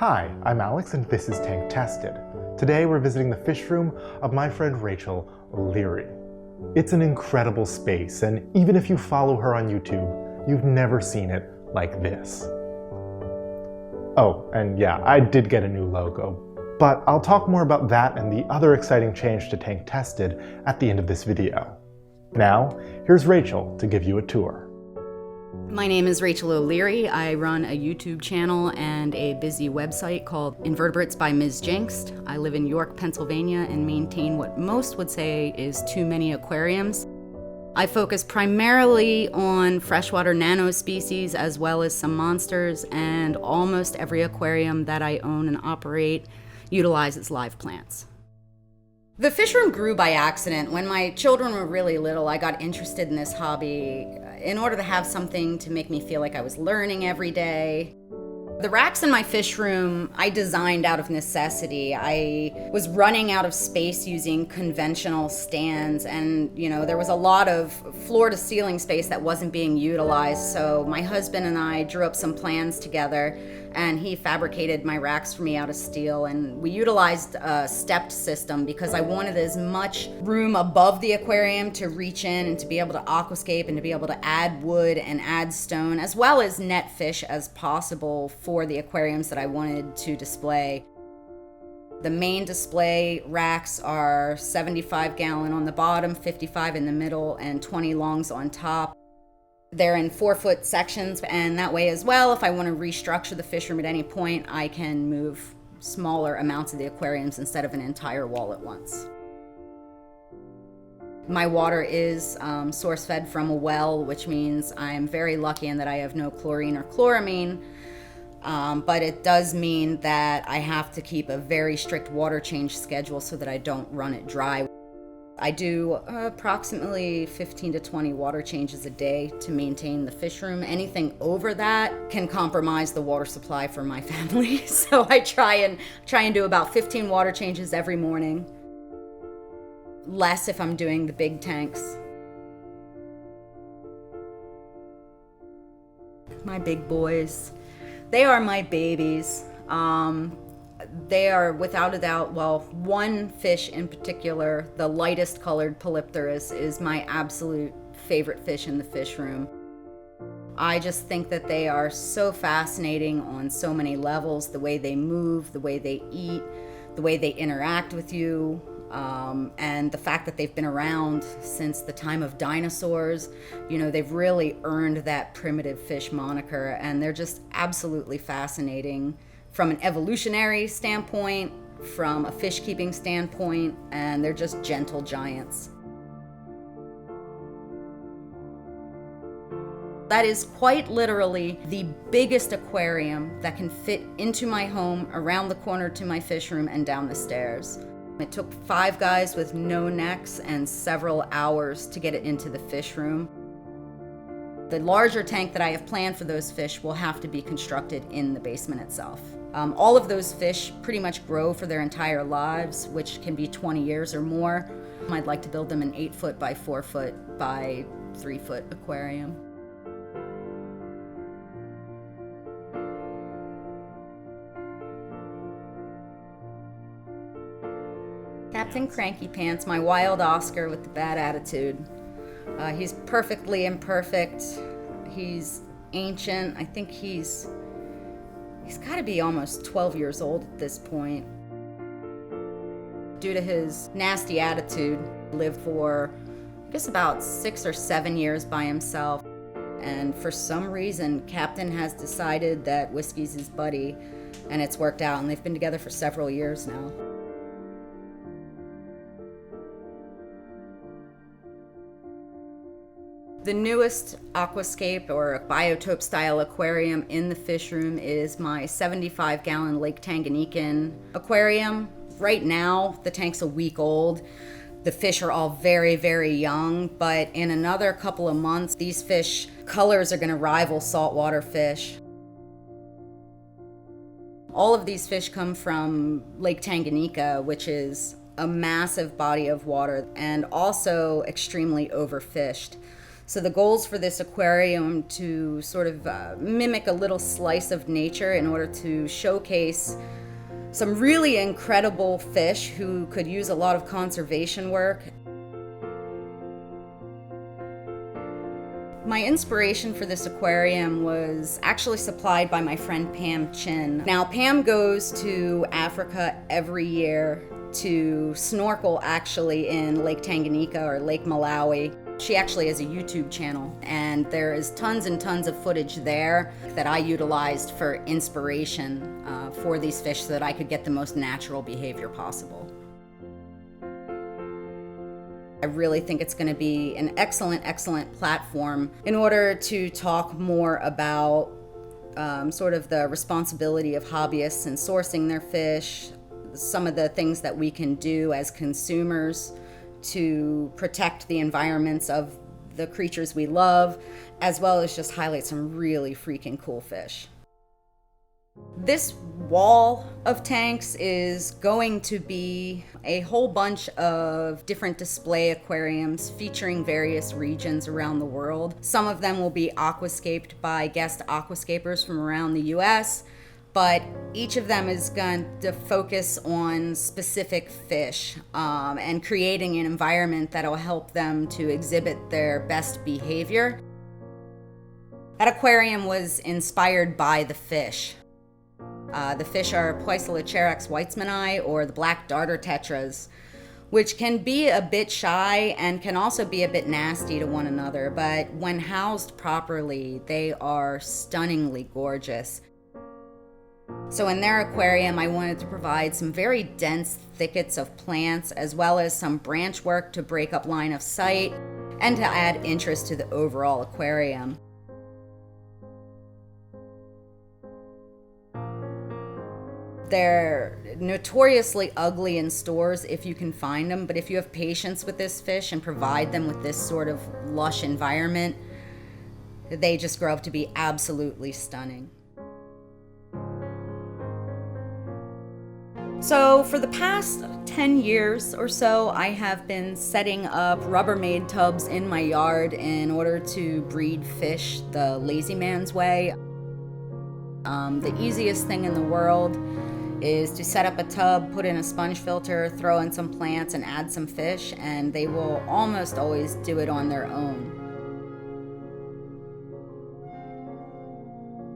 Hi, I'm Alex and this is Tank Tested. Today we're visiting the fish room of my friend Rachel O'Leary. It's an incredible space, and even if you follow her on YouTube, you've never seen it like this. Oh, and yeah, I did get a new logo, but I'll talk more about that and the other exciting change to Tank Tested at the end of this video. Now, here's Rachel to give you a tour. My name is Rachel O'Leary. I run a YouTube channel and a busy website called Invertebrates by Ms. Jinxed. I live in York, Pennsylvania and maintain what most would say is too many aquariums. I focus primarily on freshwater nanospecies as well as some monsters, and almost every aquarium that I own and operate utilizes live plants. The fish room grew by accident. When my children were really little, I got interested in this hobby in order to have something to make me feel like I was learning every day. The racks in my fish room, I designed out of necessity. I was running out of space using conventional stands, and there was a lot of floor to ceiling space that wasn't being utilized. So my husband and I drew up some plans together, and he fabricated my racks for me out of steel, and we utilized a stepped system because I wanted as much room above the aquarium to reach in and to be able to aquascape and to be able to add wood and add stone as well as net fish as possible for the aquariums that I wanted to display. The main display racks are 75 gallon on the bottom, 55 in the middle, and 20 longs on top. They're in 4-foot sections, and that way as well, if I want to restructure the fish room at any point, I can move smaller amounts of the aquariums instead of an entire wall at once. My water is source fed from a well, which means I'm very lucky in that I have no chlorine or chloramine, but it does mean that I have to keep a very strict water change schedule so that I don't run it dry. I do approximately 15 to 20 water changes a day to maintain the fish room. Anything over that can compromise the water supply for my family. So I try and do about 15 water changes every morning. Less if I'm doing the big tanks. My big boys, they are my babies. They are without a doubt, well, one fish in particular, the lightest colored Polypterus, is my absolute favorite fish in the fish room. I just think that they are so fascinating on so many levels, the way they move, the way they eat, the way they interact with you, and the fact that they've been around since the time of dinosaurs. They've really earned that primitive fish moniker, and they're just absolutely fascinating from an evolutionary standpoint, from a fish keeping standpoint, and they're just gentle giants. That is quite literally the biggest aquarium that can fit into my home, around the corner to my fish room, and down the stairs. It took 5 guys with no necks and several hours to get it into the fish room. The larger tank that I have planned for those fish will have to be constructed in the basement itself. All of those fish pretty much grow for their entire lives, which can be 20 years or more. I'd like to build them an 8-foot by 4-foot by 3-foot aquarium. Captain CrankyPants, my wild Oscar with the bad attitude. He's perfectly imperfect. He's ancient. I think he's got to be almost 12 years old at this point. Due to his nasty attitude, he lived for, I guess, about 6 or 7 years by himself. And for some reason, Captain has decided that whiskey's his buddy, and it's worked out, and they've been together for several years now. The newest aquascape or biotope style aquarium in the fish room is my 75 gallon Lake Tanganyikan aquarium. Right now, the tank's a week old. The fish are all very, very young, but in another couple of months, these fish colors are going to rival saltwater fish. All of these fish come from Lake Tanganyikan, which is a massive body of water and also extremely overfished. So the goals for this aquarium to sort of mimic a little slice of nature in order to showcase some really incredible fish who could use a lot of conservation work. My inspiration for this aquarium was actually supplied by my friend Pam Chin. Now, Pam goes to Africa every year to snorkel actually in Lake Tanganyikan or Lake Malawi. She actually has a YouTube channel, and there is tons and tons of footage there that I utilized for inspiration for these fish so that I could get the most natural behavior possible. I really think it's going to be an excellent, excellent platform in order to talk more about sort of the responsibility of hobbyists in sourcing their fish, some of the things that we can do as consumers to protect the environments of the creatures we love, as well as just highlight some really freaking cool fish. This wall of tanks is going to be a whole bunch of different display aquariums featuring various regions around the world. Some of them will be aquascaped by guest aquascapers from around the US, but each of them is going to focus on specific fish and creating an environment that will help them to exhibit their best behavior. That aquarium was inspired by the fish. The fish are Poecilocherax weitzmani, or the black darter tetras, which can be a bit shy and can also be a bit nasty to one another, but when housed properly, they are stunningly gorgeous. So in their aquarium, I wanted to provide some very dense thickets of plants, as well as some branch work to break up line of sight and to add interest to the overall aquarium. They're notoriously ugly in stores if you can find them, but if you have patience with this fish and provide them with this sort of lush environment, they just grow up to be absolutely stunning. So for the past 10 years or so, I have been setting up Rubbermaid tubs in my yard in order to breed fish the lazy man's way. The easiest thing in the world is to set up a tub, put in a sponge filter, throw in some plants, and add some fish, and they will almost always do it on their own.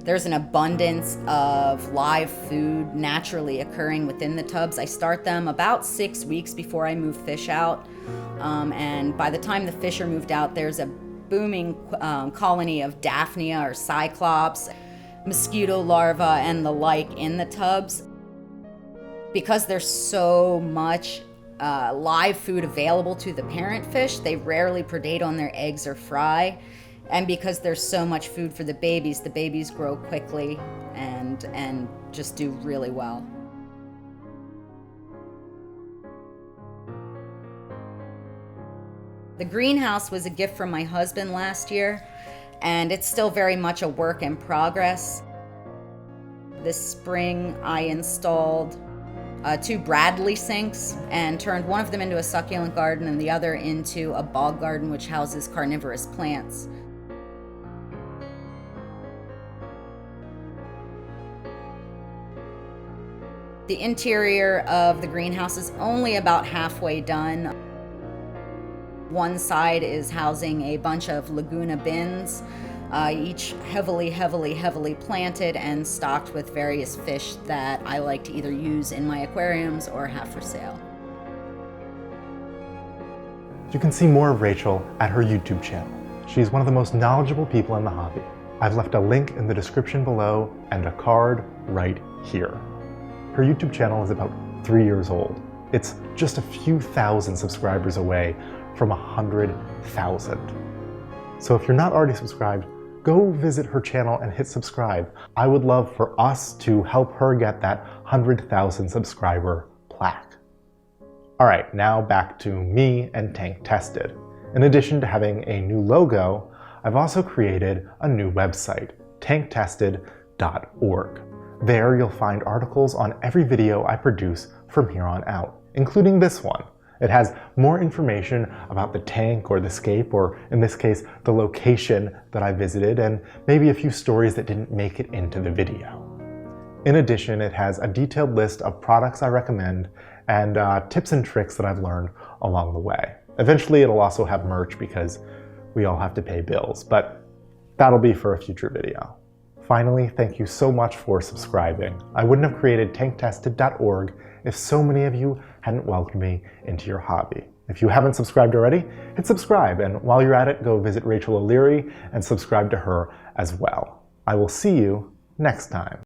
There's an abundance of live food naturally occurring within the tubs. I start them about 6 weeks before I move fish out, and by the time the fish are moved out, there's a booming colony of Daphnia or Cyclops, mosquito larvae, and the like in the tubs. Because there's so much live food available to the parent fish, they rarely predate on their eggs or fry. And because there's so much food for the babies grow quickly and just do really well. The greenhouse was a gift from my husband last year, and it's still very much a work in progress. This spring, I installed 2 Bradley sinks and turned one of them into a succulent garden and the other into a bog garden which houses carnivorous plants. The interior of the greenhouse is only about halfway done. One side is housing a bunch of Laguna bins, each heavily planted and stocked with various fish that I like to either use in my aquariums or have for sale. You can see more of Rachel at her YouTube channel. She's one of the most knowledgeable people in the hobby. I've left a link in the description below and a card right here. Her YouTube channel is about 3 years old. It's just a few thousand subscribers away from 100,000. So if you're not already subscribed, go visit her channel and hit subscribe. I would love for us to help her get that 100,000 subscriber plaque. All right, now back to me and Tank Tested. In addition to having a new logo, I've also created a new website, tanktested.org. There you'll find articles on every video I produce from here on out, including this one. It has more information about the tank or the scape, or in this case, the location that I visited, and maybe a few stories that didn't make it into the video. In addition, it has a detailed list of products I recommend and tips and tricks that I've learned along the way. Eventually, it'll also have merch because we all have to pay bills, but that'll be for a future video. Finally, thank you so much for subscribing. I wouldn't have created tanktested.org if so many of you hadn't welcomed me into your hobby. If you haven't subscribed already, hit subscribe, and while you're at it, go visit Rachel O'Leary and subscribe to her as well. I will see you next time.